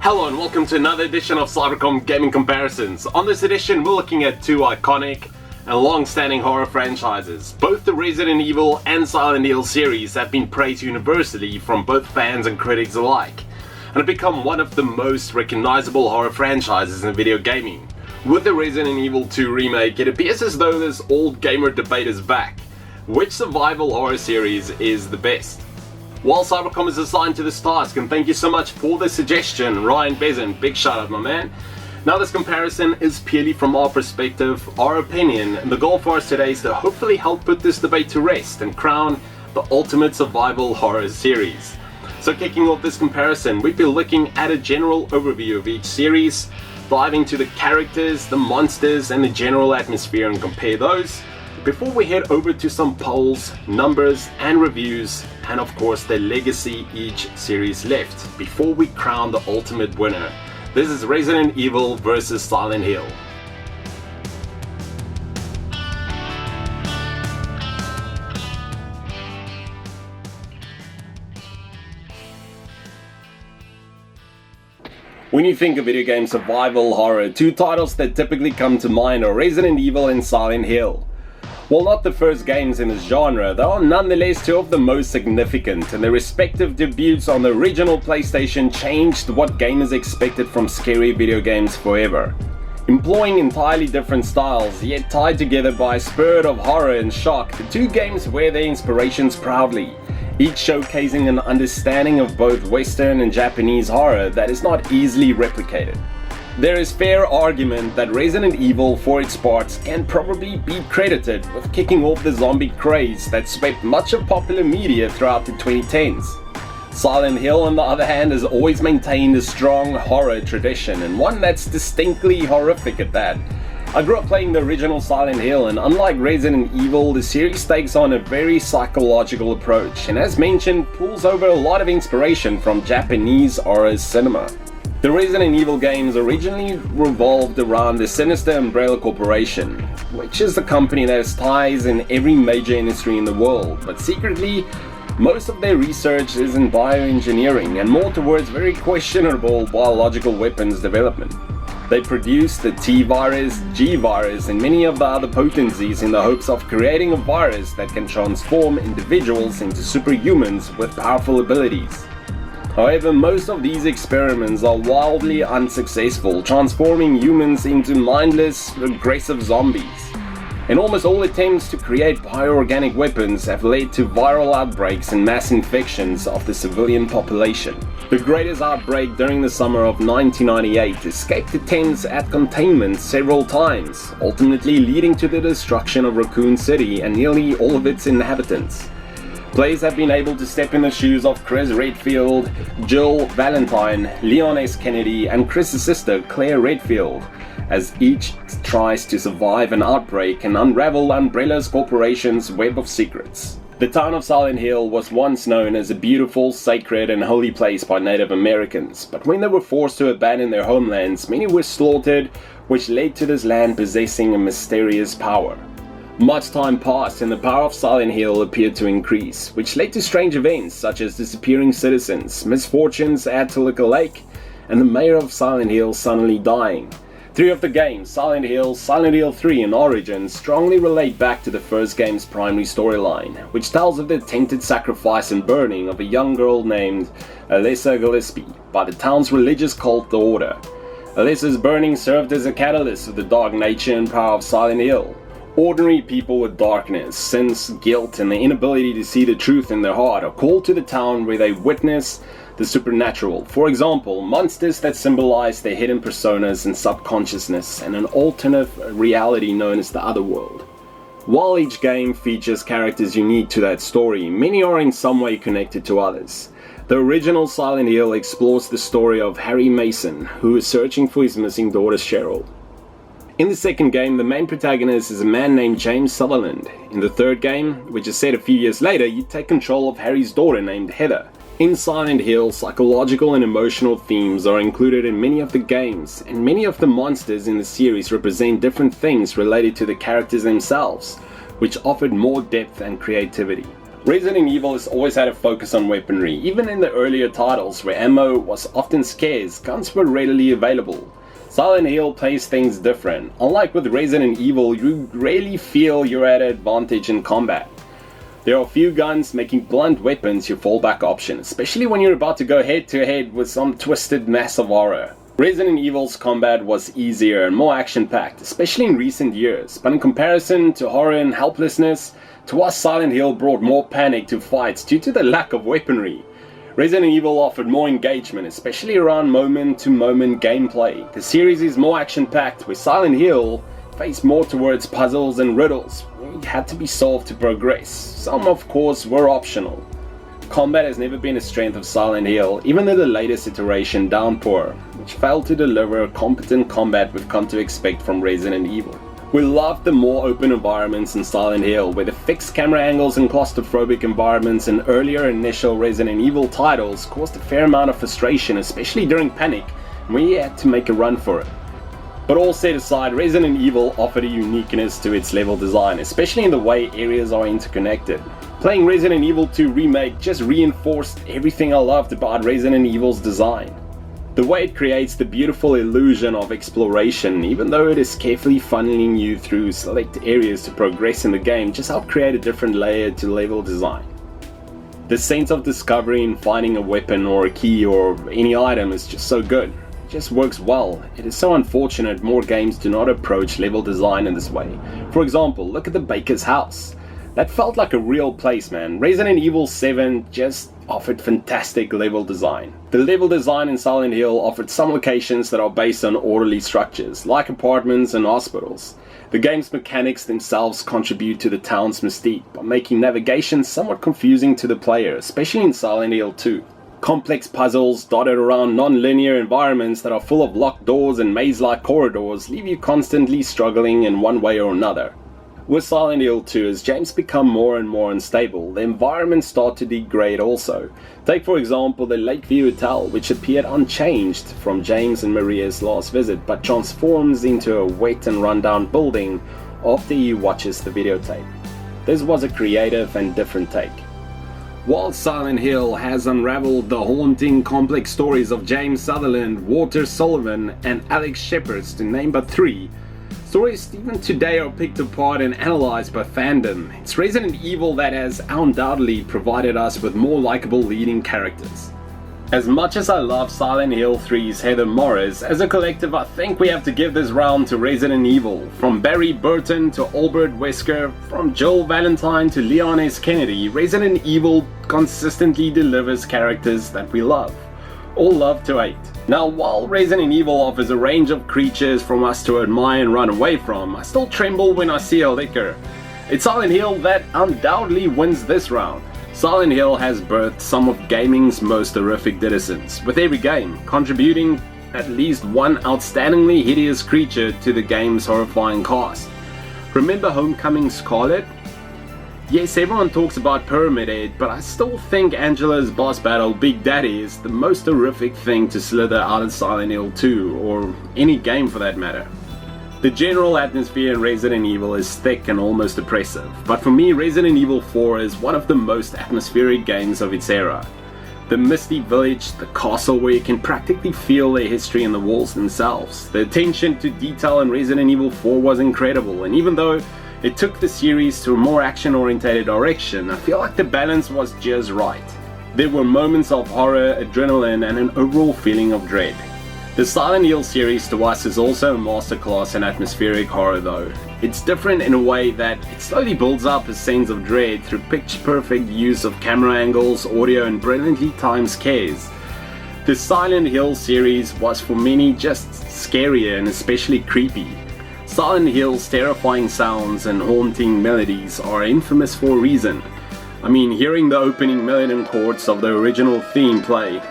Hello and welcome to another edition of Cybercom Gaming Comparisons. On this edition, we're looking at two iconic and long-standing horror franchises. Both the Resident Evil and Silent Hill series have been praised universally from both fans and critics alike, and have become one of the most recognizable horror franchises in video gaming. With the Resident Evil 2 remake, it appears as though this old gamer debate is back. Which survival horror series is the best? While Cybercom is assigned to this task, and thank you so much for the suggestion, Ryan Bezin, big shout out my man. Now this comparison is purely from our perspective, our opinion, and the goal for us today is to hopefully help put this debate to rest and crown the ultimate survival horror series. So kicking off this comparison, we'll be looking at a general overview of each series, diving into the characters, the monsters, and the general atmosphere and compare those, before we head over to some polls, numbers, and reviews, and of course the legacy each series left, before we crown the ultimate winner. This is Resident Evil versus Silent Hill. When you think of video game survival horror, two titles that typically come to mind are Resident Evil and Silent Hill. While not the first games in this genre, they are nonetheless two of the most significant, and their respective debuts on the original PlayStation changed what gamers expected from scary video games forever. Employing entirely different styles, yet tied together by a spirit of horror and shock, the two games wear their inspirations proudly, each showcasing an understanding of both Western and Japanese horror that is not easily replicated. There is fair argument that Resident Evil, for its parts, can probably be credited with kicking off the zombie craze that swept much of popular media throughout the 2010s. Silent Hill, on the other hand, has always maintained a strong horror tradition, and one that's distinctly horrific at that. I grew up playing the original Silent Hill, and unlike Resident Evil, the series takes on a very psychological approach, and as mentioned, pulls over a lot of inspiration from Japanese horror cinema. The Resident Evil games originally revolved around the sinister Umbrella Corporation, which is the company that has ties in every major industry in the world, but secretly, most of their research is in bioengineering and more towards very questionable biological weapons development. They produce the T-virus, G-virus, and many of the other potencies in the hopes of creating a virus that can transform individuals into superhumans with powerful abilities. However, most of these experiments are wildly unsuccessful, transforming humans into mindless, aggressive zombies. And almost all attempts to create bioorganic weapons have led to viral outbreaks and mass infections of the civilian population. The greatest outbreak during the summer of 1998 escaped attempts at containment several times, ultimately leading to the destruction of Raccoon City and nearly all of its inhabitants. Players have been able to step in the shoes of Chris Redfield, Jill Valentine, Leon S. Kennedy, and Chris's sister Claire Redfield, as each tries to survive an outbreak and unravel Umbrella Corporation's web of secrets. The town of Silent Hill was once known as a beautiful, sacred, and holy place by Native Americans, but when they were forced to abandon their homelands, many were slaughtered, which led to this land possessing a mysterious power. Much time passed and the power of Silent Hill appeared to increase, which led to strange events such as disappearing citizens, misfortunes at Toluca Lake, and the mayor of Silent Hill suddenly dying. Three of the games, Silent Hill, Silent Hill 3, and Origins, strongly relate back to the first game's primary storyline, which tells of the attempted sacrifice and burning of a young girl named Alyssa Gillespie by the town's religious cult, the Order. Alyssa's burning served as a catalyst of the dark nature and power of Silent Hill. Ordinary people with darkness, sins, guilt, and the inability to see the truth in their heart are called to the town where they witness the supernatural. For example, monsters that symbolize their hidden personas and subconsciousness and an alternate reality known as the Otherworld. While each game features characters unique to that story, many are in some way connected to others. The original Silent Hill explores the story of Harry Mason, who is searching for his missing daughter Cheryl. In the second game, the main protagonist is a man named James Sutherland. In the third game, which is set a few years later, you take control of Harry's daughter named Heather. In Silent Hill, psychological and emotional themes are included in many of the games, and many of the monsters in the series represent different things related to the characters themselves, which offered more depth and creativity. Resident Evil has always had a focus on weaponry. Even in the earlier titles where ammo was often scarce, guns were readily available. Silent Hill plays things different. Unlike with Resident Evil, you rarely feel you're at an advantage in combat. There are few guns, making blunt weapons your fallback option, especially when you're about to go head to head with some twisted mass of horror. Resident Evil's combat was easier and more action-packed, especially in recent years, but in comparison to horror and helplessness, to us Silent Hill brought more panic to fights due to the lack of weaponry. Resident Evil offered more engagement, especially around moment-to-moment gameplay. The series is more action-packed, where Silent Hill faced more towards puzzles and riddles, which had to be solved to progress. Some, of course, were optional. Combat has never been a strength of Silent Hill, even though the latest iteration, Downpour, which failed to deliver competent combat we've come to expect from Resident Evil. We loved the more open environments in Silent Hill, where the fixed camera angles and claustrophobic environments in earlier initial Resident Evil titles caused a fair amount of frustration, especially during panic, when you had to make a run for it. But all said aside, Resident Evil offered a uniqueness to its level design, especially in the way areas are interconnected. Playing Resident Evil 2 Remake just reinforced everything I loved about Resident Evil's design. The way it creates the beautiful illusion of exploration, even though it is carefully funneling you through select areas to progress in the game, just helped create a different layer to level design. The sense of discovery in finding a weapon or a key or any item is just so good. Just works well. It is so unfortunate more games do not approach level design in this way. For example, look at the baker's house. That felt like a real place, man. Resident Evil 7 just offered fantastic level design. The level design in Silent Hill offered some locations that are based on orderly structures, like apartments and hospitals. The game's mechanics themselves contribute to the town's mystique by making navigation somewhat confusing to the player, especially in Silent Hill 2. Complex puzzles dotted around non-linear environments that are full of locked doors and maze-like corridors leave you constantly struggling in one way or another. With Silent Hill 2, as James become more and more unstable, the environments start to degrade also. Take for example the Lakeview Hotel, which appeared unchanged from James and Maria's last visit, but transforms into a wet and rundown building after he watches the videotape. This was a creative and different take. While Silent Hill has unraveled the haunting, complex stories of James Sutherland, Walter Sullivan, and Alex Shepard, to name but three, stories even today are picked apart and analyzed by fandom. It's Resident Evil that has undoubtedly provided us with more likable leading characters. As much as I love Silent Hill 3's Heather Morris, as a collective I think we have to give this round to Resident Evil. From Barry Burton to Albert Wesker, from Joel Valentine to Leon S. Kennedy, Resident Evil consistently delivers characters that we love. All love to hate. Now, while Resident Evil offers a range of creatures from us to admire and run away from, I still tremble when I see a licker. It's Silent Hill that undoubtedly wins this round. Silent Hill has birthed some of gaming's most horrific denizens, with every game contributing at least one outstandingly hideous creature to the game's horrifying cast. Remember Homecoming Scarlet? Yes, everyone talks about Pyramid Head, but I still think Angela's boss battle, Big Daddy, is the most horrific thing to slither out of Silent Hill 2, or any game for that matter. The general atmosphere in Resident Evil is thick and almost oppressive, but for me Resident Evil 4 is one of the most atmospheric games of its era. The misty village, the castle where you can practically feel the history in the walls themselves. The attention to detail in Resident Evil 4 was incredible, and even though it took the series to a more action-oriented direction, I feel like the balance was just right. There were moments of horror, adrenaline, and an overall feeling of dread. The Silent Hill series to us is also a masterclass in atmospheric horror though. It's different in a way that it slowly builds up a sense of dread through picture-perfect use of camera angles, audio, and brilliantly timed scares. The Silent Hill series was for many just scarier and especially creepy. Silent Hill's terrifying sounds and haunting melodies are infamous for a reason. I mean, hearing the opening melody chords of the original theme play.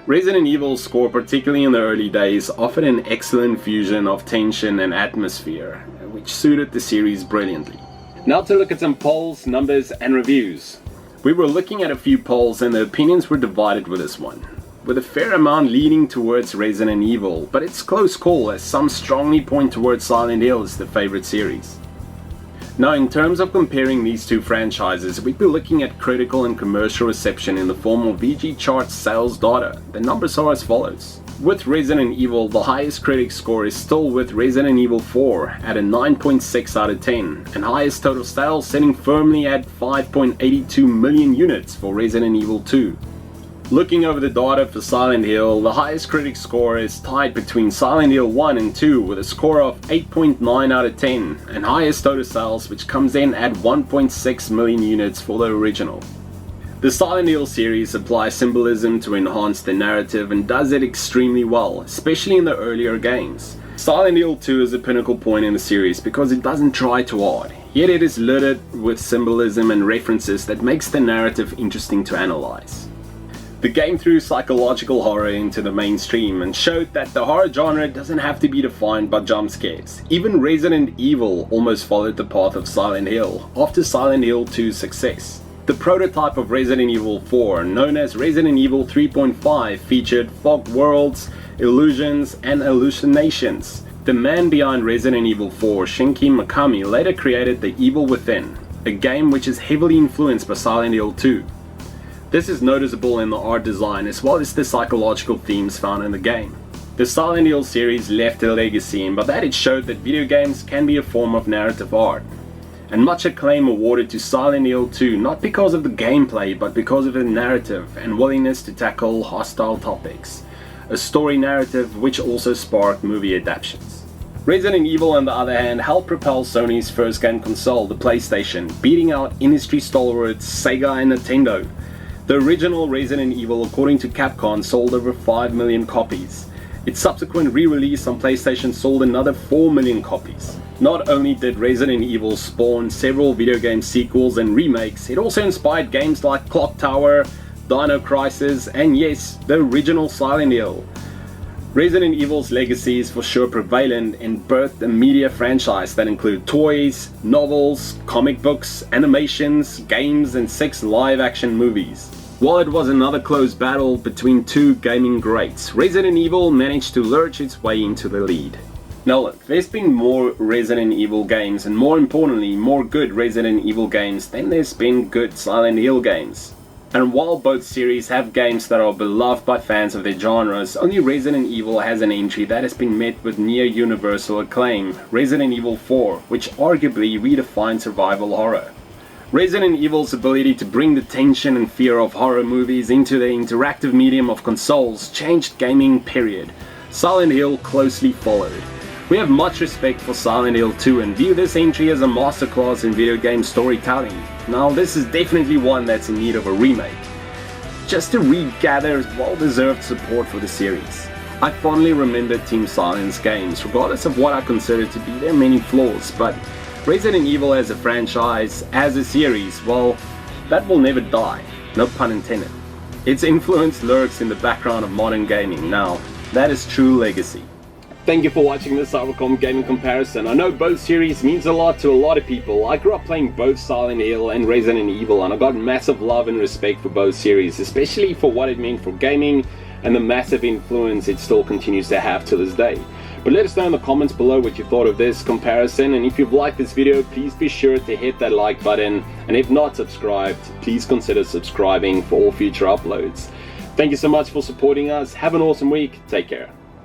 Resident Evil's score, particularly in the early days, offered an excellent fusion of tension and atmosphere, which suited the series brilliantly. Now to look at some polls, numbers, and reviews. We were looking at a few polls and the opinions were divided with this one, with a fair amount leaning towards Resident Evil, but it's close call as some strongly point towards Silent Hill as the favorite series. Now, in terms of comparing these two franchises, we'd be looking at critical and commercial reception in the form of VG Charts sales data. The numbers are as follows. With Resident Evil, the highest critic score is still with Resident Evil 4 at a 9.6 out of 10, and highest total sales sitting firmly at 5.82 million units for Resident Evil 2. Looking over the data for Silent Hill, the highest critic score is tied between Silent Hill 1 and 2 with a score of 8.9 out of 10, and highest total sales, which comes in at 1.6 million units for the original. The Silent Hill series applies symbolism to enhance the narrative and does it extremely well, especially in the earlier games. Silent Hill 2 is a pinnacle point in the series because it doesn't try too hard, yet it is littered with symbolism and references that makes the narrative interesting to analyze. The game threw psychological horror into the mainstream and showed that the horror genre doesn't have to be defined by jump scares. Even Resident Evil almost followed the path of Silent Hill after Silent Hill 2's success. The prototype of Resident Evil 4, known as Resident Evil 3.5, featured fogged worlds, illusions, and hallucinations. The man behind Resident Evil 4, Shinji Mikami, later created The Evil Within, a game which is heavily influenced by Silent Hill 2. This is noticeable in the art design as well as the psychological themes found in the game. The Silent Hill series left a legacy, and by that it showed that video games can be a form of narrative art. And much acclaim awarded to Silent Hill 2, not because of the gameplay but because of the narrative and willingness to tackle hostile topics. A story narrative which also sparked movie adaptations. Resident Evil, on the other hand, helped propel Sony's first game console, the PlayStation, beating out industry stalwarts Sega and Nintendo. The original Resident Evil, according to Capcom, sold over 5 million copies. Its subsequent re-release on PlayStation sold another 4 million copies. Not only did Resident Evil spawn several video game sequels and remakes, it also inspired games like Clock Tower, Dino Crisis, and yes, the original Silent Hill. Resident Evil's legacy is for sure prevalent and birthed a media franchise that include toys, novels, comic books, animations, games, and 6 live-action movies. While it was another close battle between two gaming greats, Resident Evil managed to lurch its way into the lead. Now look, there's been more Resident Evil games, and more importantly, more good Resident Evil games than there's been good Silent Hill games. And while both series have games that are beloved by fans of their genres, only Resident Evil has an entry that has been met with near universal acclaim, Resident Evil 4, which arguably redefined survival horror. Resident Evil's ability to bring the tension and fear of horror movies into the interactive medium of consoles changed gaming, period. Silent Hill closely followed. We have much respect for Silent Hill 2 and view this entry as a masterclass in video game storytelling. Now, this is definitely one that's in need of a remake, just to regather well-deserved support for the series. I fondly remember Team Silent's games, regardless of what I consider to be their many flaws, but Resident Evil as a franchise, as a series, well, that will never die, no pun intended. Its influence lurks in the background of modern gaming. Now, that is true legacy. Thank you for watching this Cybercom gaming comparison. I know both series means a lot to a lot of people. I grew up playing both Silent Hill and Resident Evil, and I got massive love and respect for both series, especially for what it meant for gaming and the massive influence it still continues to have to this day. But let us know in the comments below what you thought of this comparison, and if you've liked this video, please be sure to hit that like button, and if not subscribed, please consider subscribing for all future uploads. Thank you so much for supporting us. Have an awesome week. Take care.